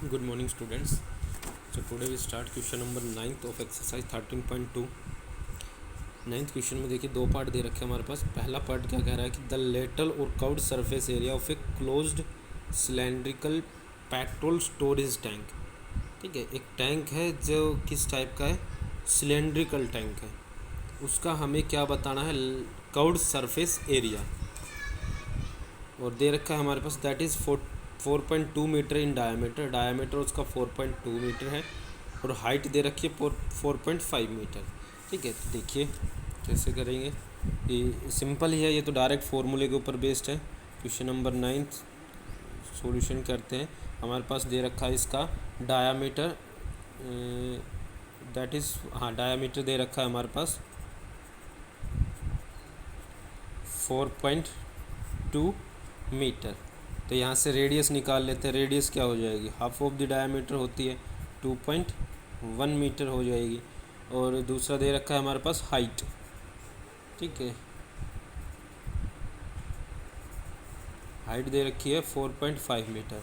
Good morning, students. So today we start question number 9th of exercise 13.2. Ninth question में देखिए दो part दे रखे हैं हमारे पास। पहला पार्ट क्या कह रहा है कि द लेटल और curved surface area of a closed cylindrical petrol storage tank. ठीक है, एक टैंक है जो किस टाइप का है, सिलेंड्रिकल टैंक है। उसका हमें क्या बताना है, कर्व्ड सरफेस एरिया। और दे रखा है हमारे पास that is 4.2 metre in diameter उसका 4.2 मीटर है। और हाइट दे रखी है 4.5 मीटर। ठीक है, तो देखिए कैसे करेंगे। ये सिंपल ही है, ये तो डायरेक्ट फार्मूले के ऊपर बेस्ड है। क्वेश्चन नंबर 9 सॉल्यूशन करते हैं। हमारे पास दे रखा है इसका डायामीटर, दैट इज़ डायामीटर दे रखा है हमारे पास 4.2 मीटर। तो यहाँ से रेडियस निकाल लेते हैं। रेडियस क्या हो जाएगी, हाफ ऑफ द डायमीटर होती है, 2.1 मीटर हो जाएगी। और दूसरा दे रखा है हमारे पास हाइट। ठीक है, हाइट दे रखी है 4.5 मीटर।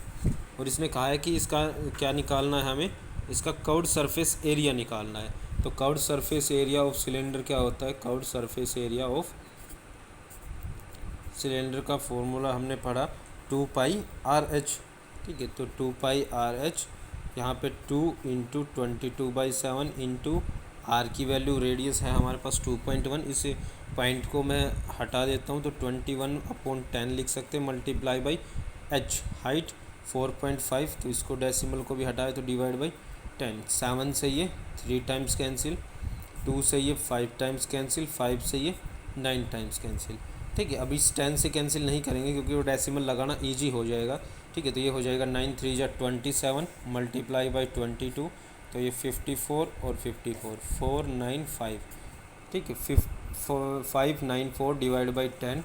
और इसने कहा है कि इसका क्या निकालना है, हमें इसका कर्व्ड सरफेस एरिया निकालना है। तो curved surface area of cylinder क्या होता है, curved surface area of cylinder का फॉर्मूला हमने पढ़ा 2πRh। ठीक है, तो 2πRh, यहाँ पे 2 इंटू 22/7 इंटू आर की वैल्यू रेडियस है हमारे पास 2.1। इस पॉइंट को मैं हटा देता हूँ तो 21/10 लिख सकते हैं, मल्टीप्लाई बाई एच, हाइट 4.5। तो इसको डेसिमल को भी हटाए तो डिवाइड बाई 10। 7 से ये 3 टाइम्स कैंसिल, 2 से ये 5 टाइम्स कैंसिल, 5 से ये 9 टाइम्स कैंसिल। ठीक है, अब इस 10 से कैंसिल नहीं करेंगे क्योंकि वो डेसिमल लगाना ईजी हो जाएगा। ठीक है, तो ये हो जाएगा 9 3 जा 27 मल्टीप्लाई बाई 22, तो ये 54 और 54 495। ठीक है, 594 डिवाइड बाई 10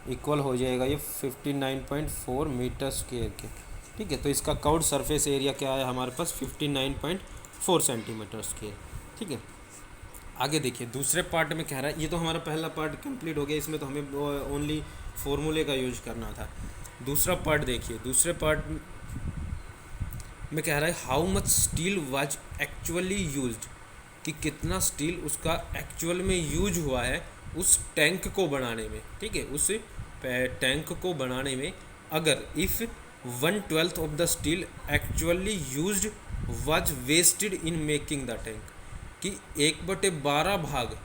इक्वल हो जाएगा ये 59.4 मीटर स्क्वेयर के। ठीक है, तो इसका कर्व्ड सरफेस एरिया क्या है हमारे पास 59.4 सेंटीमीटर स्क्वेयर। ठीक है, आगे देखिए दूसरे पार्ट में कह रहा है, ये तो हमारा पहला पार्ट कंप्लीट हो गया, इसमें तो हमें ओनली फॉर्मूले का यूज करना था। दूसरा पार्ट देखिए, दूसरे पार्ट में कह रहा है how much steel was actually used, कि कितना स्टील उसका एक्चुअल में यूज हुआ है उस टैंक को बनाने में। ठीक है, उस टैंक को बनाने में अगर if 1/12 of the steel actually used was wasted in making the tank, कि 1/12 भाग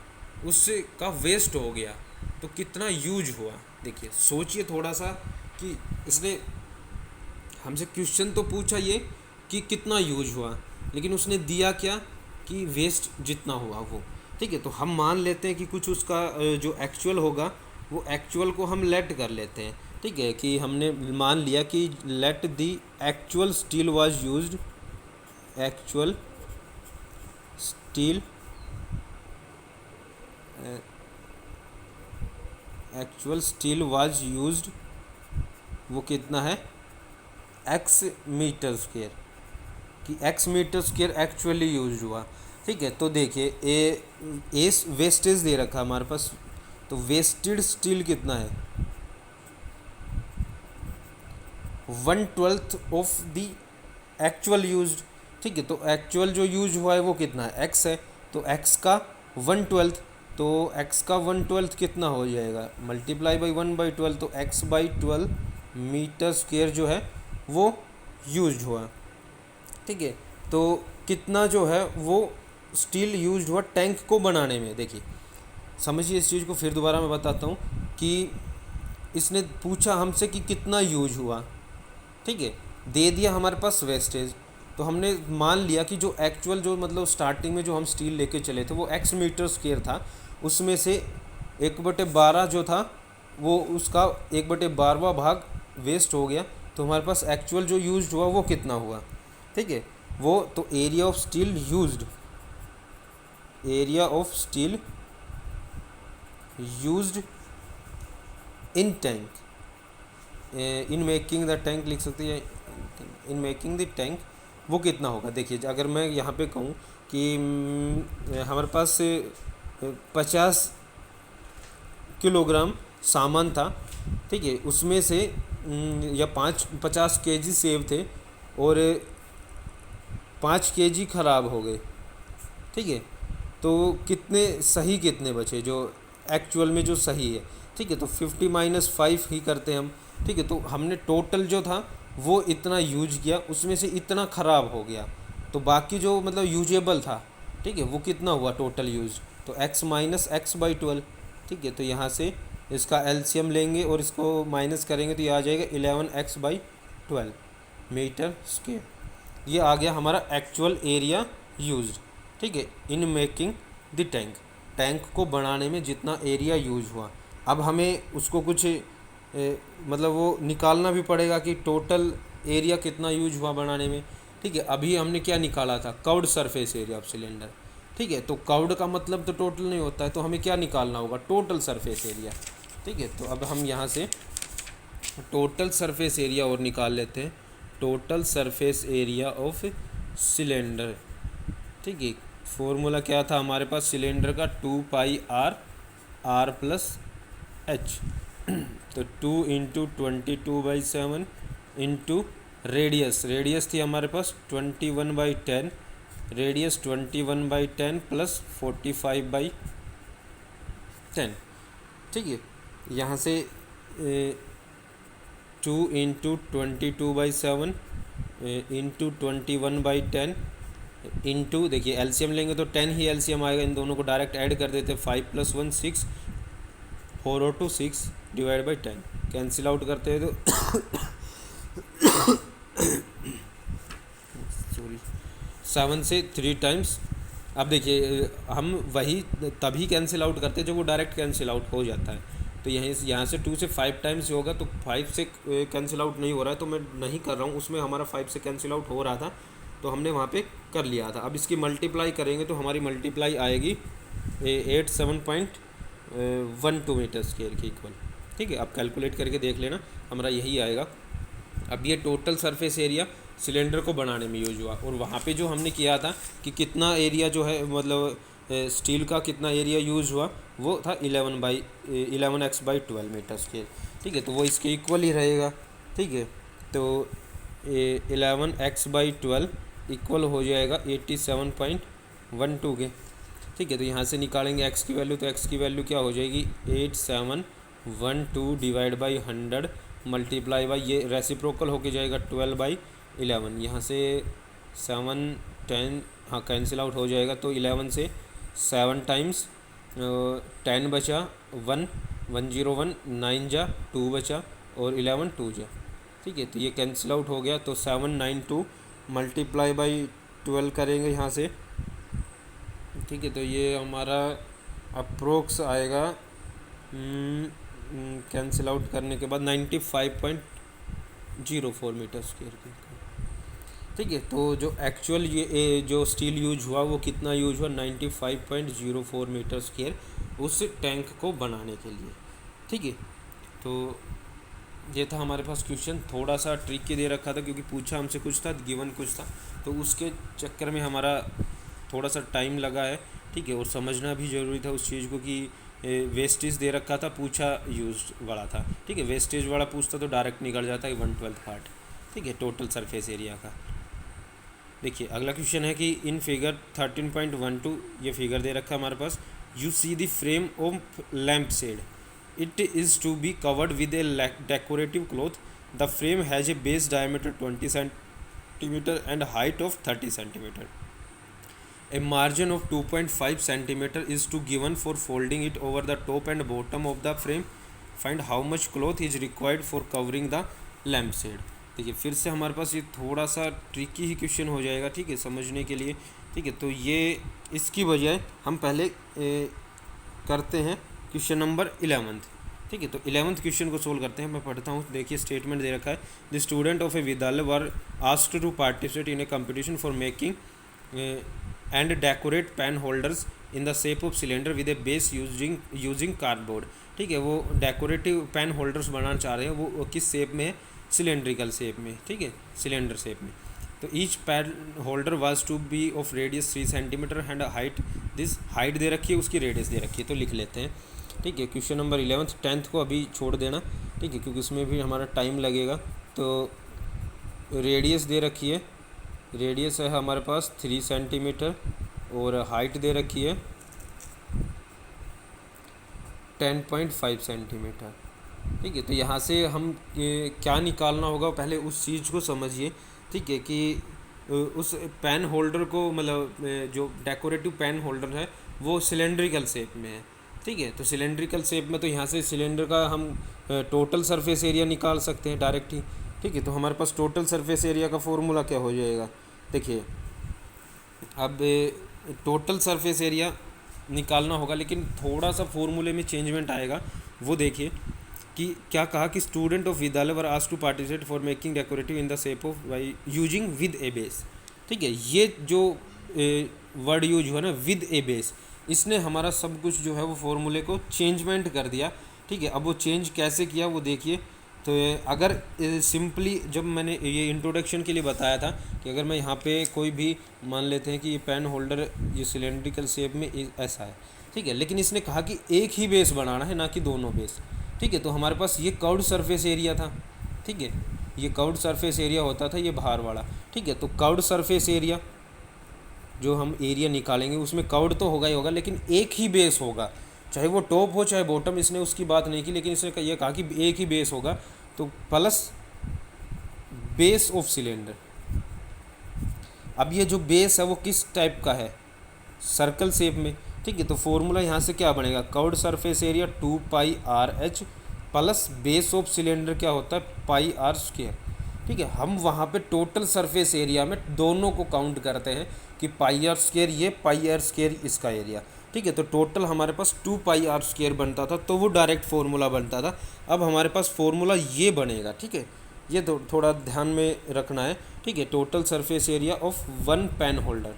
उसका वेस्ट हो गया तो कितना यूज हुआ। देखिए सोचिए थोड़ा सा कि इसने हमसे क्वेश्चन तो पूछा ये कि कितना यूज हुआ, लेकिन उसने दिया क्या कि वेस्ट जितना हुआ वो। ठीक है, तो हम मान लेते हैं कि कुछ उसका जो एक्चुअल होगा वो एक्चुअल को हम लेट कर लेते हैं। ठीक है, कि हमने मान लिया कि let the actual steel was used, actual steel actual steel was used, वो कितना है x मीटर स्क्वेयर, कि x metre square actually use हुआ। ठीक है, तो देखिए ए वेस्टेज दे रखा हमारे पास, तो वेस्टेड स्टील कितना है 1/12 ऑफ द एक्चुअल यूज। ठीक है, तो एक्चुअल जो यूज हुआ है वो कितना है x है, तो x का 1/12, तो x का 1/12 कितना हो जाएगा, मल्टीप्लाई बाई 1/12, तो x/12 मीटर स्क्वेयर जो है वो यूज हुआ। ठीक है, तो कितना जो है वो स्टील यूज हुआ टैंक को बनाने में। देखिए समझिए इस चीज़ को, फिर दोबारा मैं बताता हूँ कि इसने पूछा हमसे कि कितना यूज हुआ। ठीक है, दे दिया हमारे पास वेस्टेज, तो हमने मान लिया कि जो एक्चुअल जो मतलब स्टार्टिंग में जो हम स्टील लेके चले थे वो x मीटर स्क्वेयर था, उसमें से 1/12 जो था वो उसका 1/12वां भाग वेस्ट हो गया, तो हमारे पास एक्चुअल जो यूज्ड हुआ वो कितना हुआ। ठीक है, वो तो area of steel used, area of steel used in tank, in making the tank लिख सकते हैं, इन मेकिंग द टैंक, वो कितना होगा। देखिए अगर मैं यहाँ पे कहूँ कि हमारे पास 50 किलोग्राम सामान था। ठीक है, उसमें से या 50 केजी सेब थे और 5 केजी ख़राब हो गए, ठीक है। तो कितने सही कितने बचे जो एक्चुअल में जो सही है, ठीक है। तो 50 माइनस 5 ही करते हैं हम, ठीक है। तो हमने टोटल जो था वो इतना यूज किया, उसमें से इतना ख़राब हो गया, तो बाकी जो मतलब यूजेबल था, ठीक है, वो कितना हुआ टोटल यूज, तो x माइनस एक्स बाई 12, ठीक है। तो यहाँ से इसका एलसीएम लेंगे और इसको माइनस करेंगे तो ये आ जाएगा 11x बाई 12 मीटर स्क्वायर। ये आ गया हमारा एक्चुअल एरिया यूज्ड, ठीक है, इन मेकिंग द टैंक। टैंक को बनाने में जितना एरिया यूज हुआ, अब हमें उसको कुछ मतलब वो निकालना भी पड़ेगा कि टोटल एरिया कितना यूज हुआ बनाने में, ठीक है। अभी हमने क्या निकाला था, curved surface area of cylinder, ठीक है। तो कर्व्ड का मतलब तो टोटल नहीं होता है, तो हमें क्या निकालना होगा, टोटल सरफेस एरिया, ठीक है। तो अब हम यहाँ से टोटल सरफेस एरिया और निकाल लेते हैं, total surface area of cylinder, ठीक है। फॉर्मूला क्या था हमारे पास सिलेंडर का, 2 पाई आर प्लस एच, तो 2 इंटू 22/7 इंटू रेडियस थी हमारे पास 21/10, रेडियस 21/10 प्लस 45/10, ठीक है। यहाँ से 2 इंटू 22/7 इंटू 21/10 इंटू, देखिए एलसीएम लेंगे तो 10 ही एलसीएम आएगा, इन दोनों को डायरेक्ट ऐड कर देते, 5 + 1 6, 4 और 2 6 डिवाइड बाई 10, कैंसिल आउट करते हैं तो सॉरी 7 से 3 टाइम्स। अब देखिए हम वही तभी कैंसिल आउट करते हैं जब वो डायरेक्ट कैंसिल आउट हो जाता है, तो यहाँ से 2 से 5 टाइम्स होगा, तो 5 से कैंसिल आउट नहीं हो रहा है तो मैं नहीं कर रहा हूँ, उसमें हमारा 5 से कैंसिल आउट हो रहा था तो हमने वहाँ पे कर लिया था। अब इसकी मल्टीप्लाई करेंगे तो हमारी मल्टीप्लाई आएगी 87.12 मीटर स्क्वायर के इक्वल, ठीक है। अब कैलकुलेट करके देख लेना, हमारा यही आएगा। अब ये टोटल सरफेस एरिया सिलेंडर को बनाने में यूज हुआ, और वहाँ पे जो हमने किया था कि कितना एरिया जो है मतलब स्टील का कितना एरिया यूज हुआ, वो था 11x/12 मीटर स्क्वायर, ठीक है। तो वो इसके इक्वल ही रहेगा, ठीक है। तो 11x/12 इक्वल हो जाएगा 87.12 के, ठीक है। तो यहाँ से निकालेंगे x की वैल्यू, तो x की वैल्यू क्या हो जाएगी 8712 डिवाइड बाई 100 मल्टीप्लाई बाई, ये रेसिप्रोकल होके जाएगा 12/11, यहाँ से 7 10 हाँ कैंसिल आउट हो जाएगा, तो 11 से 7 टाइम्स 10 बचा 1 101 9 जा 2 बचा और 11 2 जा, ठीक है। तो ये कैंसिल आउट हो गया, तो 792 मल्टीप्लाई बाई 12 करेंगे यहाँ से, ठीक है। तो ये हमारा अप्रोक्स आएगा कैंसिल आउट करने के बाद 95.04 मीटर स्क्वायर के, ठीक है। तो जो एक्चुअल ये जो स्टील यूज हुआ वो कितना यूज हुआ 95.04 मीटर स्क्वायर उस टैंक को बनाने के लिए, ठीक है। तो ये था हमारे पास क्वेश्चन, थोड़ा सा ट्रिकी दे रखा था क्योंकि पूछा हमसे कुछ था, गिवन कुछ था, तो उसके चक्कर में हमारा थोड़ा सा टाइम लगा है, ठीक है। और समझना भी ज़रूरी था उस चीज़ को कि वेस्टेज दे रखा था, पूछा यूज वाला था, ठीक है। वेस्टेज वाला पूछता तो डायरेक्ट निकल जाता है 1/12 पार्ट, ठीक है, टोटल सरफेस एरिया का। देखिए अगला क्वेश्चन है कि इन फिगर 13.12 ये फिगर दे रखा है हमारे पास, you see the frame of lamp shade, it is to be covered with a decorative cloth. The frame has a base diameter 20 centimeter and height of 30 centimeter. A margin of 2.5 centimeter is to given for folding it over the top and bottom of the frame. Find how much cloth is required for covering the lampshade. देखिए फिर से हमारे पास ये थोड़ा सा tricky ही question हो जाएगा, ठीक है, समझने के लिए, ठीक है। तो ये इसकी बजाय हम पहले करते हैं क्वेश्चन नंबर 11, ठीक है। तो 11th क्वेश्चन को सोल्व करते हैं, मैं पढ़ता हूँ। देखिए स्टेटमेंट दे रखा है, द स्टूडेंट ऑफ ए विद्यालय were asked to participate in a competition for making and decorate pen holders in the shape of cylinder with a base using cardboard, ठीक है। वो डेकोरेटिव पेन होल्डर्स बनाना चाह रहे हैं, वो किस शेप में है, सिलेंड्रिकल शेप में, ठीक है, सिलेंडर शेप में। तो each pen holder was to be of radius 3 centimetre and height, this height दे रखी है, उसकी रेडियस दे रखी है, तो लिख लेते हैं, ठीक है। क्वेश्चन नंबर 11 10th को अभी छोड़ देना, ठीक है, क्योंकि उसमें भी हमारा टाइम लगेगा। तो रेडियस दे रखी है रेडियस है हमारे पास 3 सेंटीमीटर और हाइट दे रखी है 10.5 सेंटीमीटर। ठीक है, तो यहाँ से हम क्या निकालना होगा, पहले उस चीज़ को समझिए। ठीक है, कि उस पेन होल्डर को, मतलब जो डेकोरेटिव पेन होल्डर है वो सिलेंड्रिकल शेप में है। ठीक है, तो सिलेंड्रिकल शेप में, तो यहाँ से सिलेंडर का हम टोटल सरफेस एरिया निकाल सकते हैं डायरेक्ट ही। ठीक है, तो हमारे पास टोटल सरफेस एरिया का फॉर्मूला क्या हो जाएगा, देखिए अब टोटल सरफेस एरिया निकालना होगा, लेकिन थोड़ा सा फॉर्मूले में चेंजमेंट आएगा। वो देखिए कि क्या कहा कि स्टूडेंट ऑफ विद्यालय were asked to participate for making decorative in the shape of by using with a base. ठीक है, ये जो वर्ड यूज हुआ ना, विद ए बेस, इसने हमारा सब कुछ जो है वो फॉर्मूले को चेंजमेंट कर दिया। ठीक है, अब वो चेंज कैसे किया वो देखिए। तो अगर सिंपली जब मैंने ये इंट्रोडक्शन के लिए बताया था कि अगर मैं यहाँ पे कोई भी मान लेते हैं कि ये पेन होल्डर ये सिलेंड्रिकल शेप में ऐसा है। ठीक है, लेकिन इसने कहा कि एक ही बेस बनाना है, ना कि दोनों बेस। ठीक है, तो हमारे पास ये कर्व्ड सरफेस एरिया था। ठीक है, ये कर्व्ड सरफेस एरिया होता था, ये बाहर वाला। ठीक है, तो कर्व्ड सरफेस एरिया जो हम एरिया निकालेंगे उसमें कर्व्ड तो होगा ही होगा, लेकिन एक ही बेस होगा, चाहे वो टॉप हो चाहे बॉटम। इसने उसकी बात नहीं की, लेकिन इसने ये कहा कि एक ही बेस होगा, तो प्लस बेस ऑफ सिलेंडर। अब ये जो बेस है वो किस टाइप का है, सर्कल शेप में। ठीक है, तो फॉर्मूला यहाँ से क्या बनेगा, curved surface area 2πr/h plus base of cylinder क्या होता है, πr²। ठीक है, हम वहाँ पे टोटल सरफेस एरिया में दोनों को काउंट करते हैं कि πr² ये, πr² इसका एरिया। ठीक है, तो टोटल हमारे पास 2πr² बनता था, तो वो डायरेक्ट फार्मूला बनता था। अब हमारे पास फार्मूला ये बनेगा। ठीक है, ये तो थोड़ा ध्यान में रखना है। ठीक है, total surface area of one pen holder.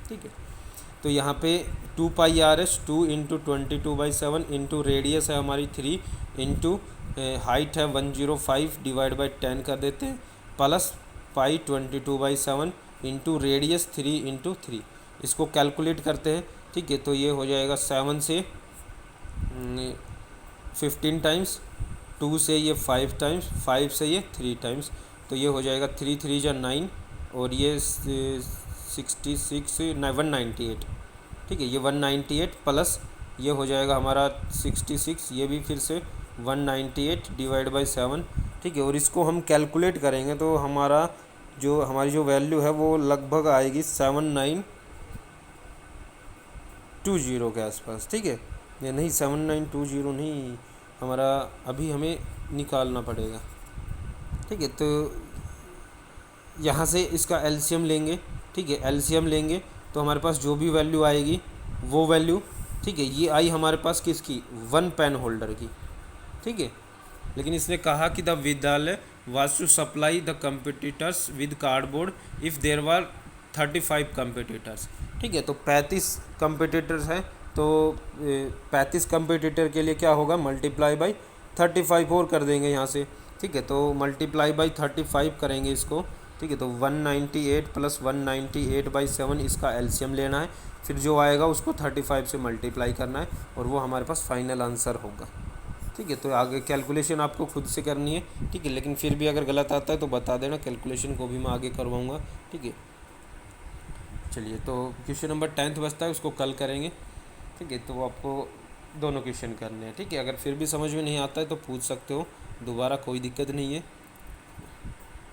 ठीक है, तो यहाँ पे 2πr/h 2 इंटू 22/7 इंटू रेडियस है हमारी 3 इंटू हाइट है 105 डिवाइड बाई 10 कर देते हैं, plus pi 22/7 into radius 3 into 3। इसको कैलकुलेट करते हैं। ठीक है, तो ये हो जाएगा 7 से 15 टाइम्स, 2 से ये 5 टाइम्स, 5 से ये 3 टाइम्स, तो ये हो जाएगा 3 3 जा 9 और ये 66 198। ठीक है, ये 198 प्लस ये हो जाएगा हमारा 66, ये भी फिर से 198 डिवाइड बाई 7। ठीक है, और इसको हम कैलकुलेट करेंगे तो हमारी जो वैल्यू है वो लगभग आएगी 7920 के आसपास। ठीक है, ये नहीं 7920 नहीं, हमारा अभी हमें निकालना पड़ेगा। ठीक है, तो यहाँ से इसका एलसीएम लेंगे। ठीक है, एलसीएम लेंगे तो हमारे पास जो भी वैल्यू आएगी वो वैल्यू। ठीक है, ये आई हमारे पास किसकी, वन पेन होल्डर की। ठीक है, लेकिन इसने कहा कि द विद्यालय was to supply the competitors with cardboard if there were 35 competitors. ठीक है, तो 35 कंपिटिटर्स हैं, तो 35 कंपिटिटर के लिए क्या होगा, मल्टीप्लाई बाई 35 और कर देंगे यहाँ से। ठीक है, तो मल्टीप्लाई बाई 35 करेंगे इसको। ठीक है, तो 198 प्लस 198/7 इसका एलसीएम लेना है, फिर जो आएगा उसको 35 से मल्टीप्लाई करना है, और वो हमारे पास फाइनल आंसर होगा। ठीक है, तो आगे कैलकुलेशन आपको खुद से करनी है। ठीक है, लेकिन फिर भी अगर गलत आता है तो बता देना, कैलकुलेशन को भी मैं आगे करवाऊँगा। ठीक है, चलिए, तो क्वेश्चन नंबर 10 बचता है, उसको कल करेंगे। ठीक है, तो आपको दोनों क्वेश्चन करने हैं। ठीक है, अगर फिर भी समझ में नहीं आता है तो पूछ सकते हो दोबारा, कोई दिक्कत नहीं है।